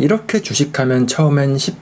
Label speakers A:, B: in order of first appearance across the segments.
A: 이렇게 주식하면 처음엔 10%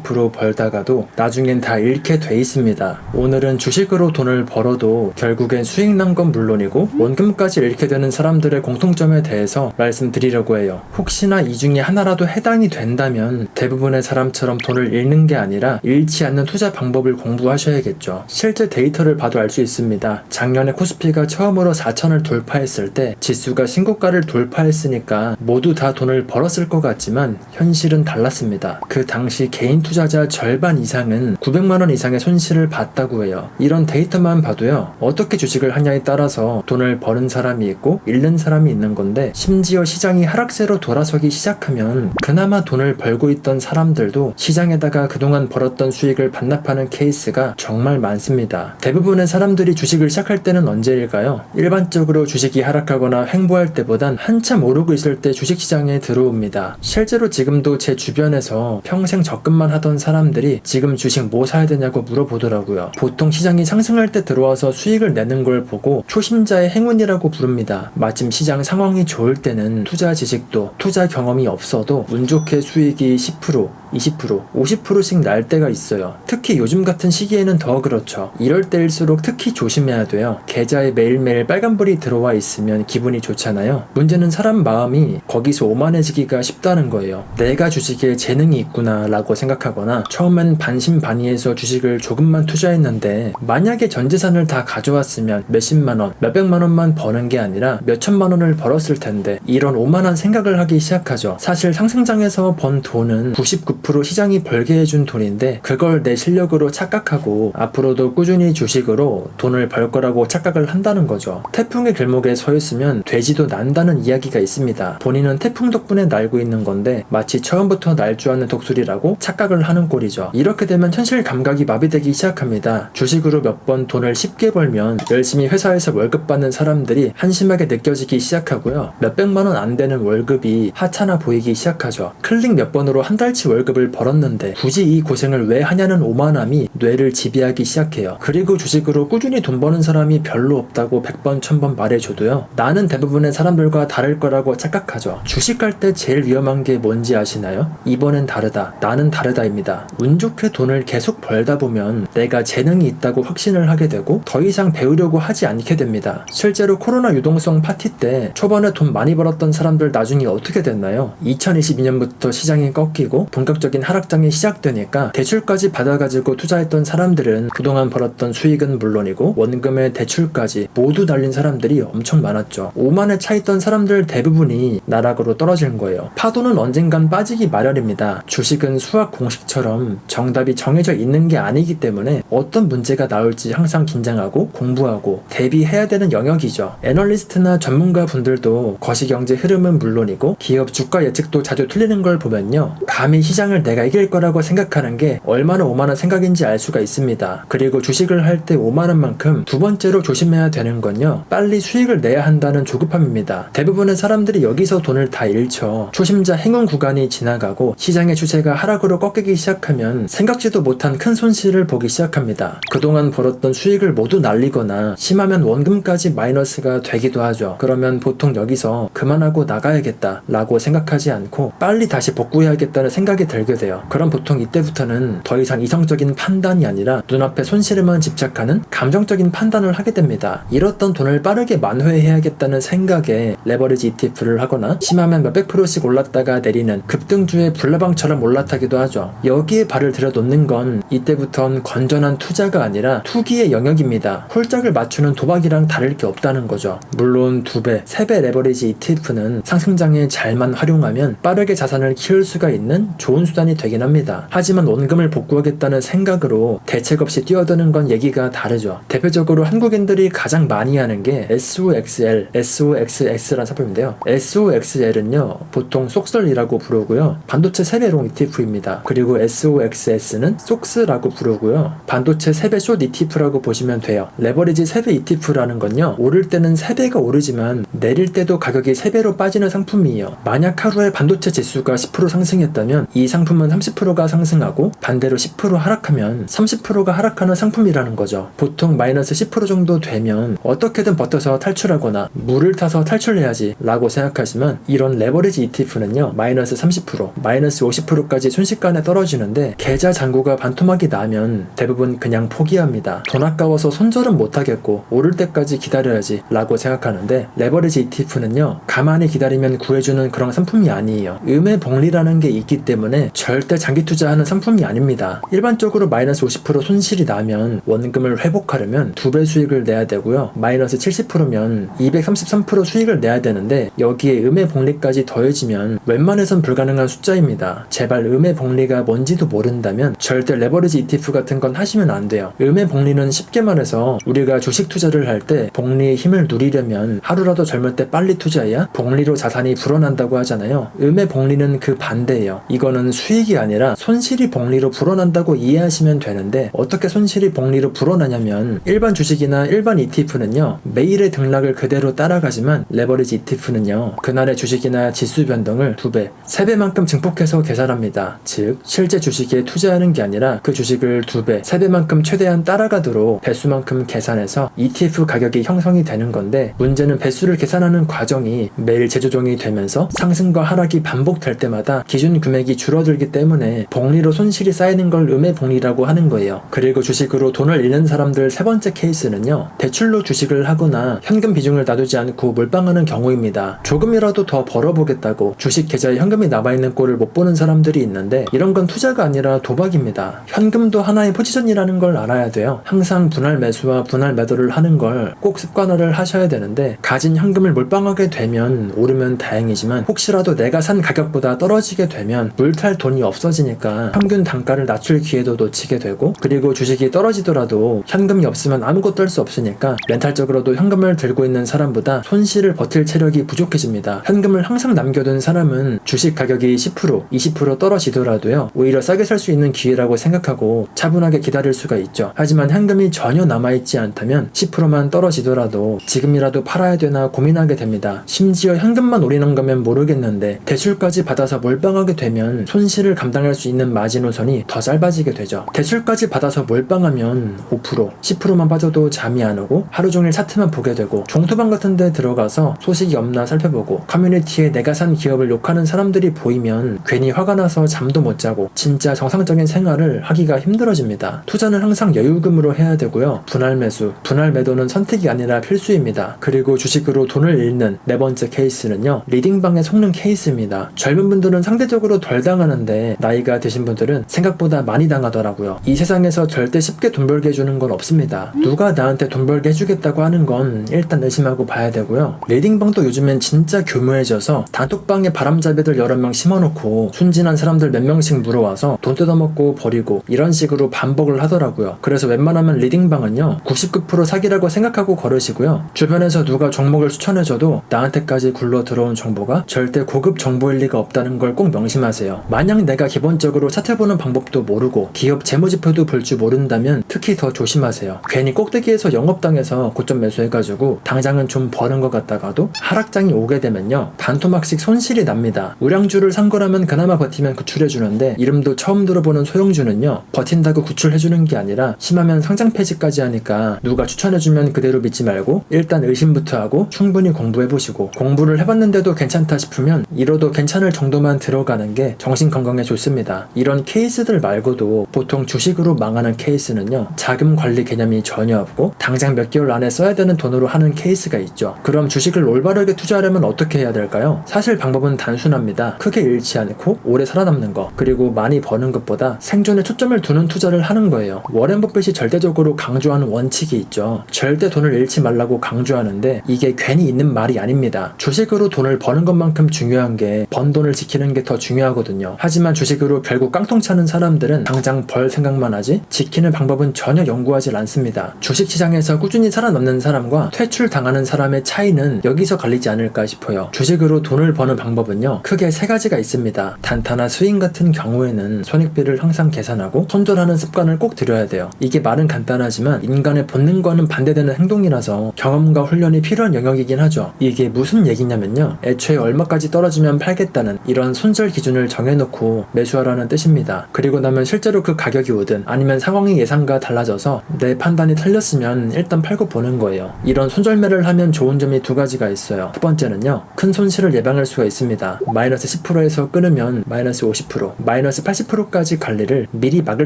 A: 20% 벌다가도 나중엔 다 잃게 돼 있습니다. 오늘은 주식으로 돈을 벌어도 결국엔 수익 난 건 물론이고 원금까지 잃게 되는 사람들의 공통점에 대해서 말씀드리려고 해요. 혹시나 이 중에 하나라도 해당이 된다면 대부분의 사람처럼 돈을 잃는 게 아니라 잃지 않는 투자 방법을 공부하셔야겠죠. 실제 데이터를 봐도 알 수 있습니다. 작년에 코스피가 처음으로 4,000을 돌파했을 때 지수가 신고가를 돌파했으니까 모두 다 돈을 벌었을 것 같지만 현실은 달랐습니다. 그 당시 개인 투자자 절반 이상은 900만원 이상의 손실을 봤다고 해요. 이런 데이터만 봐도요, 어떻게 주식을 하냐에 따라서 돈을 버는 사람이 있고 잃는 사람이 있는 건데, 심지어 시장이 하락세로 돌아서기 시작하면 그나마 돈을 벌고 있던 사람들도 시장에다가 그동안 벌었던 수익을 반납하는 케이스가 정말 많습니다. 대부분의 사람들이 주식을 시작할 때는 언제일까요? 일반적으로 주식이 하락하거나 횡보할 때보단 한참 오르고 있을 때 주식시장에 들어옵니다. 실제로 지금도 제 주변에서 평생 적금만 하던 사람들이 지금 주식 뭐 사야 되냐고 물어보더라고요. 보통 시장이 상승할 때 들어와서 수익을 내는 걸 보고 초심자의 행운이라고 부릅니다. 마침 시장 상황이 좋을 때는 투자 지식도 투자 경험이 없어도 운 좋게 수익이 10%, 20%, 50%씩 날 때가 있어요. 특히 요즘 같은 시기에는 더 그렇죠. 이럴 때일수록 특히 조심해야 돼요. 계좌에 매일매일 빨간불이 들어와 있으면 기분이 좋잖아요. 문제는 사람 마음이 거기서 오만해지기가 쉽다는 거예요. 내가 주식에 재능이 있구나 라고 생각하거나 처음엔 반신반의해서 주식을 조금만 투자했는데 만약에 전 재산을 다 가져왔으면 몇십만원, 몇백만원만 버는 게 아니라 몇천만원을 벌었을 텐데, 이런 오만한 생각을 하기 시작하죠. 사실 상승장에서 번 돈은 99% 시장이 벌게 해준 돈인데 그걸 내 실력으로 착각하고 앞으로도 꾸준히 주식으로 돈을 벌 거라고 착각을 한다는 거죠. 태풍의 길목에 서 있으면 돼지도 난다는 이야기가 있습니다. 본인은 태풍 덕분에 날고 있는 건데 마치 처음부터 날 줄 아는 독수리라고 착각을 하는 꼴이죠. 이렇게 되면 현실 감각이 마비되기 시작합니다. 주식으로 몇 번 돈을 쉽게 벌면 열심히 회사에서 월급 받는 사람들이 한심하게 느껴지기 시작하고요. 몇백만원 안 되는 월급이 하찮아 보이기 시작하죠. 클릭 몇 번으로 한 달치 월급을 벌었는데 굳이 이 고생을 왜 하냐는 오만함이 뇌를 지배하기 시작해요. 그리고 주식으로 꾸준히 돈 버는 사람이 별로 없다고 100번 1000번 말해줘도요, 나는 대부분의 사람들과 다를 거라고 착각하죠. 주식할 때 제일 위험한 게 뭔지 아시나요? 이번엔 다르다, 나는 다르다입니다. 운 좋게 돈을 계속 벌다 보면 내가 재능이 있다고 확신을 하게 되고 더 이상 배우려고 하지 않게 됩니다. 실제로 코로나 유동성 파티 때 초반에 돈 많이 벌었던 사람들 나중에 어떻게 됐나요? 2022년부터 시장이 꺾이고 본격적인 하락장이 시작되니까 대출까지 받아가지고 투자했던 사람들은 그동안 벌었던 수익은 물론이고 원금에 대출까지 모두 날린 사람들이 엄청 많았죠. 오만에 차있던 사람들 대부분이 나락으로 떨어진 거예요. 파도는 언젠간 빠지기 마련입니다. 주식은 수학 공식처럼 정답이 정해져 있는 게 아니기 때문에 어떤 문제가 나올지 항상 긴장하고 공부하고 대비해야 되는 영역이죠. 애널리스트나 전문가 분들도 거시경제 흐름은 물론이고 기업 주가 예측도 자주 틀리는 걸 보면요, 감히 시장을 내가 이길 거라고 생각하는 게 얼마나 오만한 생각인지 알 수가 있습니다. 그리고 주식을 할 때 오만한 만큼 두 번째로 조심해야 되는 건요, 빨리 수익을 내야 한다는 조급함입니다. 대부분의 사람들이 여기서 돈을 다 잃죠. 초심자 행운 구간이 지나가고 시장의 추세가 하락으로 꺾이기 시작하면 생각지도 못한 큰 손실을 보기 시작합니다. 그동안 벌었던 수익을 모두 날리거나 심하면 원금까지 마이너스가 되기도 하죠. 그러면 보통 여기서 그만하고 나가야겠다 라고 생각하지 않고 빨리 다시 복구해야겠다는 생각이 들게 돼요. 그럼 보통 이때부터는 더 이상 이성적인 판단이 아니라 눈앞의 손실에만 집착하는 감정적인 판단을 하게 됩니다. 잃었던 돈을 빠르게 만회해야겠다는 생각에 레버리지 ETF를 하거나 심하면 몇백 프로씩 올랐다가 내리는 급등주의 불나방처럼 올라타기도 하죠. 여기에 발을 들여놓는 건 이때부턴 건전한 투자가 아니라 투기의 영역입니다. 홀짝을 맞추는 도박이랑 다를 게 없다는 거죠. 물론 2배, 3배 레버리지 ETF는 상승장에 잘만 활용하면 빠르게 자산을 키울 수가 있는 좋은 수단이 되긴 합니다. 하지만 원금을 복구하겠다는 생각으로 대책 없이 뛰어드는 건 얘기가 다르죠. 대표적으로 한국인들이 가장 많이 하는 게 SOXL, SOXX라는 상품인데요. SOXL은요, 보통 속설이라고 부르고요, 반도체 세배롱 ETF입니다. 그리고 SOXS는 속스라고 부르고요, 반도체 세배 숏 ETF라고 보시면 돼요. 레버리지 세배 ETF라는 건요, 오를 때는 3배가 오르지만 내릴 때도 가격이 3배로 빠지는 상품이에요. 만약 하루에 반도체 지수가 10% 상승했다면 이 상품은 30%가 상승하고 반대로 10% 하락하면 30%가 하락하는 상품이라는 거죠. 보통 마이너스 10% 정도 되면 어떻게든 버텨서 탈출하거나 물을 타서 탈출해야지 라고 생각하지만, 이런 레버리지 ETF는요, 마이너스 30%, 마이너스 50%까지 순식간에 떨어지는데 계좌 잔고가 반토막이 나면 대부분 그냥 포기합니다. 돈 아까워서 손절은 못하겠고 오를 때까지 기다려야지 라고 생각하는데, 레버리지 ETF는요 가만히 기다리면 구해주는 그런 상품이 아니에요. 음의 복리라는 게 있기 때문에 절대 장기 투자하는 상품이 아닙니다. 일반적으로 마이너스 50% 손실이 나면 원금을 회복하려면 2배 수익을 내야 되고요, 마이너스 70%면 233% 수익을 내야 되는데 여기에 음의 복리까지 더해지면 웬만해선 불가능한 숫자입니다. 제발 음의 복리가 뭔지도 모른다면 절대 레버리지 ETF 같은 건 하시면 안 돼요. 음의 복리는 쉽게 말해서 우리가 주식 투자를 할 때 복리의 힘을 누리려면 하루라도 젊을 때 빨리 투자해야 복리로 자산이 불어난다고 하잖아요. 음의 복리는 그 반대예요. 이거는 수익이 아니라 손실이 복리로 불어난다고 이해하시면 되는데, 어떻게 손실이 복리로 불어나냐면 일반 주식이나 일반 ETF는요 매일의 등락을 그대로 따라가지만 레버리지 ETF는요 그날의 주식이나 지수 변동을 2배, 3배만큼 증폭해서 계산합니다. 즉 실제 주식에 투자하는 게 아니라 그 주식을 2배, 3배만큼 최대한 따라가도록 배수만큼 계산해서 ETF 가격이 형성이 되는 건데, 문제는 배수를 계산하는 과정이 매일 재조정이 되면서 상승과 하락이 반복될 때마다 기준 금액이 줄어들기 때문에 복리로 손실이 쌓이는 걸 음의 복리라고 하는 거예요. 그리고 주식으로 돈을 잃는 사람들 세 번째 케이스는요 대출로 주식을 하거나 현금 비중을 놔두지 않고 몰빵하는 경우입니다. 조금이라도 더 벌어보겠다고 주식 계좌에 현금이 남아있는 꼴을 못 보는 사람들이 있는데, 이런 건 투자가 아니라 도박입니다. 현금도 하나의 포지션이라는 걸 알아야 돼요. 항상 분할 매수와 분할 매도를 하는 걸 꼭 습관화를 하셔야 되는데, 가진 현금을 몰빵하게 되면 오르면 다행이지만 혹시라도 내가 산 가격보다 떨어지게 되면 물탈 돈이 없어지니까 평균 단가를 낮출 기회도 놓치게 되고, 그리고 주식이 떨어지더라도 현금이 없으면 아무것도 할 수 없으니까 멘탈적으로도 현금을 들고 있는 사람보다 손실을 버틸 체력이 부족해집니다. 현금을 항상 남겨둔 사람은 주식 가격이 10%, 20% 떨어지더라도요 오히려 싸게 살 수 있는 기회라고 생각하고 차분하게 기다릴 수가 있죠. 하지만 현금이 전혀 남아있지 않다면 10%만 떨어지더라도 지금이라도 팔아야 되나 고민하게 됩니다. 심지어 현금만 올리는 거면 모르겠는데 대출까지 받아서 몰빵하게 되면 손실을 감당할 수 있는 마지노선이 더 짧아지게 되죠. 대출까지 받아서 몰빵하면 5%, 10%만 빠져도 잠이 안 오고 하루 종일 차트만 보게 되고, 종토방 같은 데 들어가서 소식이 없나 살펴보고 커뮤니티에 내가 산 기업을 욕하는 사람들이 보이면 괜히 화가 나서 잠도 못 자고 진짜 정상적인 생활을 하기가 힘들어집니다. 투자는 항상 여유금으로 해야 되고요, 분할 매수, 분할 매도는 선택이 아니라 필수입니다. 그리고 주식으로 돈을 잃는 네 번째 케이스는요 리딩방에 속는 케이스입니다. 젊은 분들은 상대적으로 덜 당하는데 나이가 드신 분들은 생각보다 많이 당하더라고요. 이 세상에서 절대 쉽게 돈 벌게 해주는 건 없습니다. 누가 나한테 돈 벌게 해주겠다고 하는 건 일단 의심하고 봐야 되고요. 리딩방도 요즘엔 진짜 교묘해져서 단톡방에 바람잡이들 여러 명 심어놓고 순진한 사람들 몇 명씩 물어와서 돈 뜯어먹고 버리고 이런 식으로 반복을 하더라고요. 그래서 웬만하면 리딩방은요 99% 사기라고 생각하고 걸으시고요, 주변에서 누가 종목을 추천해줘도 나한테까지 굴러 들어온 정보가 절대 고급 정보일 리가 없다는 걸 꼭 명심하세요. 만약 내가 기본적으로 차트 보는 방법도 모르고 기업 재무지표도 볼 줄 모른다면 특히 더 조심하세요. 괜히 꼭대기에서 영업당해서 고점 매수해가지고 당장은 좀 버는 것 같다가도 하락장이 오게 되면요 반토막씩 손실이 납니다. 우량주를 산 거라면 그나마 버티면 구출해주는데, 이름도 처음 들어보는 소형주는요 버틴다고 구출해주는 게 아니라 심하면 상장 폐지까지 하니까 누가 추천해주면 그대로 믿지 말고 일단 의심부터 하고 충분히 공부해보시고, 공부를 해봤는데도 괜찮다 싶으면 이러도 괜찮을 정도만 들어가는 게 정신건강에 좋습니다. 이런 케이스들 말고도 보통 주식으로 망하는 케이스는요 자금 관리 개념이 전혀 없고 당장 몇 개월 안에 써야 되는 돈으로 하는 케이스가 있죠. 그럼 주식을 올바르게 투자하려면 어떻게 해야 될까요? 사실 방법은 단순합니다. 크게 잃지 않고 오래 살아남는 거, 그리고 많이 버는 것보다 생존에 초점을 두는 투자를 하는 거예요. 워렌 버핏이 절대적으로 강조하는 원칙이 있죠. 절대 돈을 잃지 말라고 강조하는데 이게 괜히 있는 말이 아닙니다. 주식으로 돈을 버는 것만큼 중요한 게 번 돈을 지키는 게 더 중요하거든요. 하지만 주식으로 결국 깡통 차는 사람들은 당장 벌 생각만 하지 지키는 방법은 전혀 연구하지 않습니다. 주식시장에서 꾸준히 살아남는 사람과 퇴출당하는 사람의 차이는 여기서 갈리지 않을까 싶어요. 주식으로 돈을 버는 방법은요 크게 세 가지가 있습니다. 단타나 스윙 같은 경우에는 손익비를 항상 계산하고 손절하는 습관을 꼭 들여야 돼요. 이게 말은 간단하지만 인간의 본능과는 반대되는 행동이라서 경험과 훈련이 필요한 영역이긴 하죠. 이게 무슨 얘기냐면요, 애초에 얼마까지 떨어지면 팔겠다는 이런 손절 기준을 정해놓고 매수하라는 뜻입니다. 그리고 나면 실제로 그 가격이 오든 아니면 상황이 예상과 달라져서 내 판단이 틀렸으면 일단 팔고 보는 거예요. 이런 손절매를 하면 좋은 점이 두 가지가 있어요. 첫 번째는요 큰 손실을 예방할 수가 있습니다. 마이너스 10%에서 끊으면 마이너스 50%, 마이너스 80%까지 갈 일을 미리 막을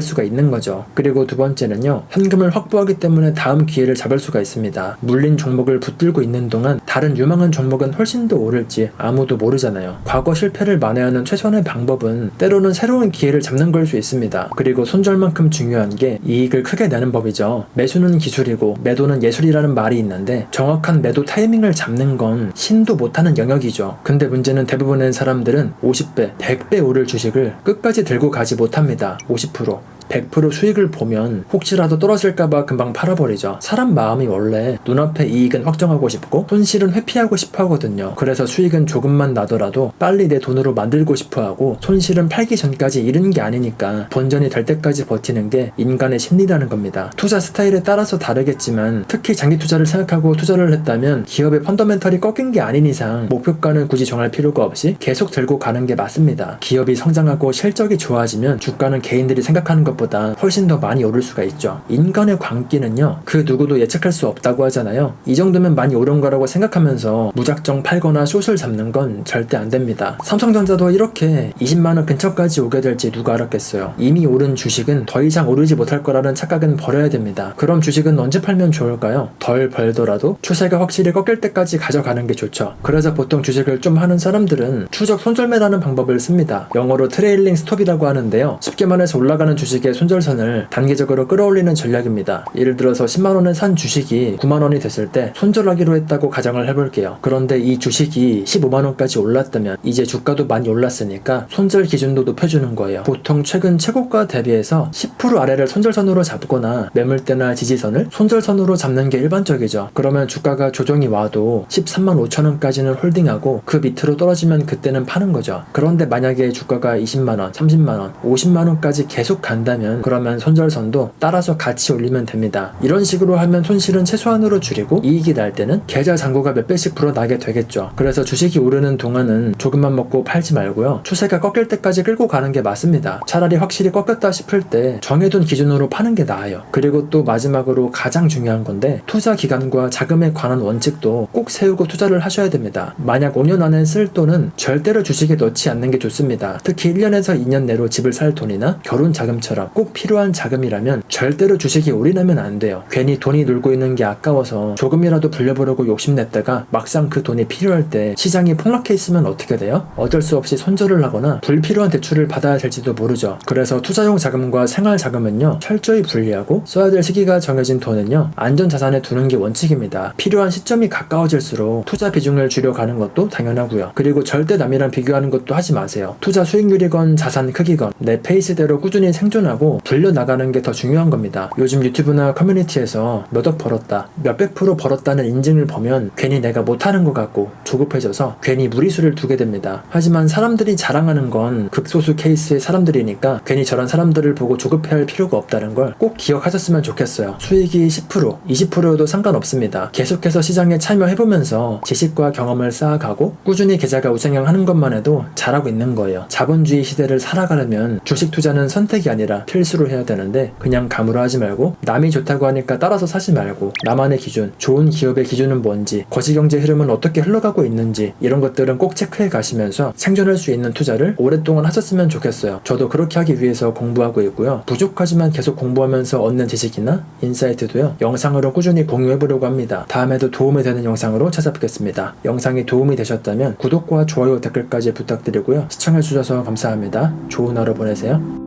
A: 수가 있는 거죠. 그리고 두 번째는요, 현금을 확보하기 때문에 다음 기회를 잡을 수가 있습니다. 물린 종목을 붙들고 있는 동안 다른 유망한 종목은 훨씬 더 오를지 아무도 모르잖아요. 과거 실패를 만회하는 최선의 방법은 때로는 새로운 기회를 잡는 걸 수 있습니다. 그리고 손절만큼 중요한 게 이익을 크게 내는 법이죠. 매수는 기술이고 매도는 예술이라는 말이 있는데 정확한 매도 타이밍을 잡는 건 신도 못하는 영역이죠. 근데 문제는 대부분의 사람들은 50배, 100배 오를 주식을 끝까지 들고 가지 못합니다. 50%, 100% 수익을 보면 혹시라도 떨어질까봐 금방 팔아버리죠. 사람 마음이 원래 눈앞에 이익은 확정하고 싶고 손실은 회피하고 싶어 하거든요. 그래서 수익은 조금만 나더라도 빨리 내 돈으로 만들고 싶어 하고 손실은 팔기 전까지 잃은 게 아니니까 본전이 될 때까지 버티는 게 인간의 심리라는 겁니다. 투자 스타일에 따라서 다르겠지만 특히 장기 투자를 생각하고 투자를 했다면 기업의 펀더멘털이 꺾인 게 아닌 이상 목표가는 굳이 정할 필요가 없이 계속 들고 가는 게 맞습니다. 기업이 성장하고 실적이 좋아지면 주가는 개인들이 생각하는 것 보다 훨씬 더 많이 오를 수가 있죠. 인간의 광기는요, 그 누구도 예측할 수 없다고 하잖아요. 이 정도면 많이 오른 거라고 생각하면서 무작정 팔거나 숏을 잡는 건 절대 안 됩니다. 삼성전자도 이렇게 20만원 근처까지 오게 될지 누가 알았겠어요. 이미 오른 주식은 더 이상 오르지 못할 거라는 착각은 버려야 됩니다. 그럼 주식은 언제 팔면 좋을까요? 덜 벌더라도 추세가 확실히 꺾일 때까지 가져가는 게 좋죠. 그래서 보통 주식을 좀 하는 사람들은 추적 손절매라는 방법을 씁니다. 영어로 트레일링 스톱이라고 하는데요, 쉽게 말해서 올라가는 주식의 손절선을 단계적으로 끌어올리는 전략입니다. 예를 들어서 10만원에 산 주식이 9만원이 됐을 때 손절하기로 했다고 가정을 해볼게요. 그런데 이 주식이 15만원까지 올랐다면 이제 주가도 많이 올랐으니까 손절 기준도 높여주는 거예요. 보통 최근 최고가 대비해서 10% 아래를 손절선으로 잡거나 매물대나 지지선을 손절선으로 잡는 게 일반적이죠. 그러면 주가가 조정이 와도 13만 5천원까지는 홀딩하고 그 밑으로 떨어지면 그때는 파는 거죠. 그런데 만약에 주가가 20만원, 30만원, 50만원까지 계속 간다면 그러면 손절선도 따라서 같이 올리면 됩니다. 이런 식으로 하면 손실은 최소한으로 줄이고 이익이 날 때는 계좌 잔고가 몇 배씩 불어나게 되겠죠. 그래서 주식이 오르는 동안은 조금만 먹고 팔지 말고요, 추세가 꺾일 때까지 끌고 가는 게 맞습니다. 차라리 확실히 꺾였다 싶을 때 정해둔 기준으로 파는 게 나아요. 그리고 또 마지막으로 가장 중요한 건데, 투자 기간과 자금에 관한 원칙도 꼭 세우고 투자를 하셔야 됩니다. 만약 5년 안에 쓸 돈은 절대로 주식에 넣지 않는 게 좋습니다. 특히 1년에서 2년 내로 집을 살 돈이나 결혼 자금처럼 꼭 필요한 자금이라면 절대로 주식이 올인하면 안 돼요. 괜히 돈이 놀고 있는 게 아까워서 조금이라도 불려보려고 욕심냈다가 막상 그 돈이 필요할 때 시장이 폭락해 있으면 어떻게 돼요? 어쩔 수 없이 손절을 하거나 불필요한 대출을 받아야 될지도 모르죠. 그래서 투자용 자금과 생활 자금은요, 철저히 분리하고 써야 될 시기가 정해진 돈은요, 안전자산에 두는 게 원칙입니다. 필요한 시점이 가까워질수록 투자 비중을 줄여가는 것도 당연하고요. 그리고 절대 남이랑 비교하는 것도 하지 마세요. 투자 수익률이건 자산 크기건 내 페이스대로 꾸준히 생존하고 불려나가는 게 더 중요한 겁니다. 요즘 유튜브나 커뮤니티에서 몇 억 벌었다, 몇백 프로 벌었다는 인증을 보면 괜히 내가 못하는 것 같고 조급해져서 괜히 무리수를 두게 됩니다. 하지만 사람들이 자랑하는 건 극소수 케이스의 사람들이니까 괜히 저런 사람들을 보고 조급해할 필요가 없다는 걸 꼭 기억하셨으면 좋겠어요. 수익이 10%, 20%여도 상관없습니다. 계속해서 시장에 참여해보면서 지식과 경험을 쌓아가고 꾸준히 계좌가 우상향하는 것만 해도 잘하고 있는 거예요. 자본주의 시대를 살아가려면 주식 투자는 선택이 아니라 필수로 해야 되는데, 그냥 감으로 하지 말고 남이 좋다고 하니까 따라서 사지 말고 나만의 기준, 좋은 기업의 기준은 뭔지, 거시경제 흐름은 어떻게 흘러가고 있는지, 이런 것들은 꼭 체크해 가시면서 생존할 수 있는 투자를 오랫동안 하셨으면 좋겠어요. 저도 그렇게 하기 위해서 공부하고 있고요, 부족하지만 계속 공부하면서 얻는 지식이나 인사이트도요, 영상으로 꾸준히 공유해 보려고 합니다. 다음에도 도움이 되는 영상으로 찾아뵙겠습니다. 영상이 도움이 되셨다면 구독과 좋아요, 댓글까지 부탁드리고요, 시청해 주셔서 감사합니다. 좋은 하루 보내세요.